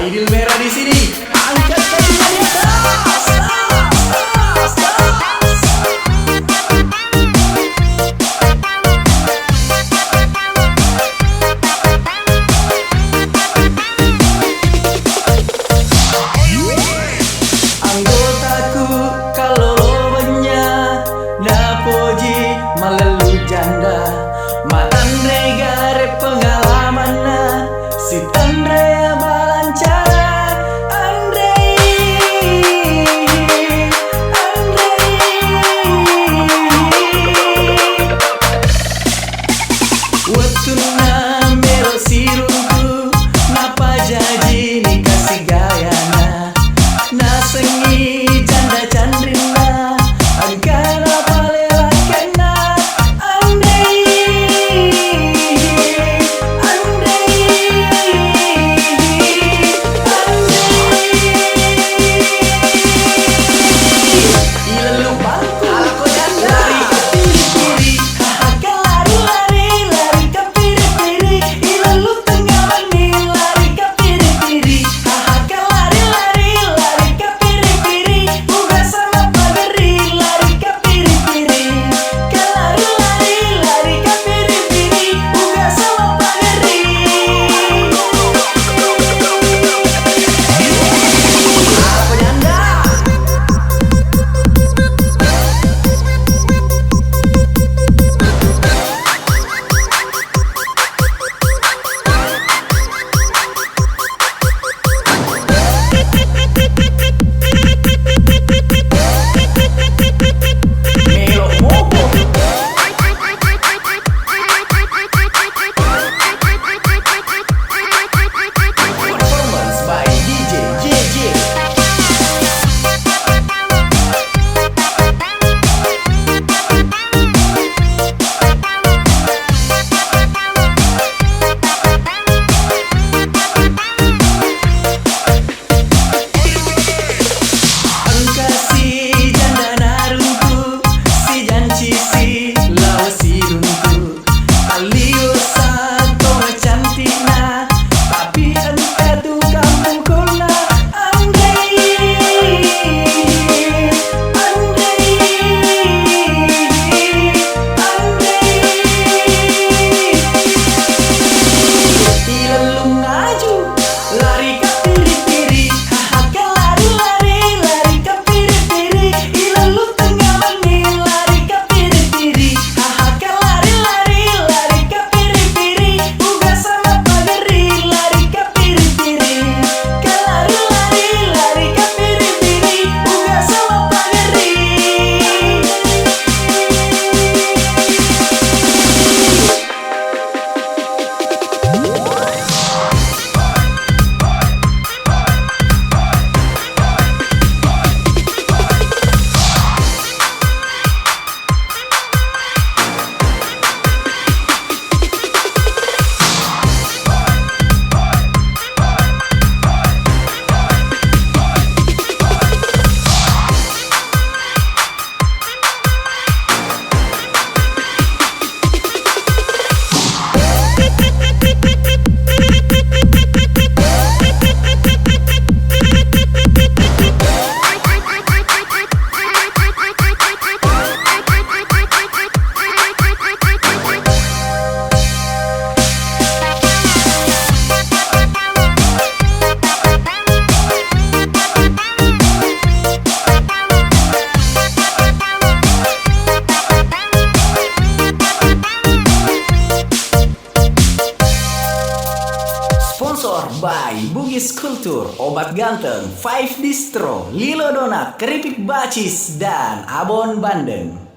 Aidil Merah di sini. Angkat kakinya di atas. Anggotaku kalau lobanya napoji malelu janda matandre gare pengalamanna si tandre balancara Andre Watuna melo sirunku napa jaji nikasi gayana nasengi janda candrina angkana palelakena Andai ilalu bangku alako janda lari ke piri-piri hahaga lari ke piri-piri ilalu tengah mani lari ke piri-piri hahaga lari ke piri-piri uga sama pageri lari ke piri-piri lari ke piri-piri uga sama pageri apa janda. Melo Mopo performance by DJ JJ. Angka si janda narunku si janci si lawa sirunku alio santo cantikna tapi angka tu kamu kona Andai ilalu ngaju lari ke piri-piri hahaga lari ke piri-piri ilalu tengah mani lari ke piri-piri hahaga lari ke piri-piri uga sama pageri lari ke piri-piri lari ke piri-piri uga sama pageri. Sponsor by Bugis Kultur, Obat Ganteng, Five Distro, Lilo Donat, Keripik Bacis, dan Abon Bandeng.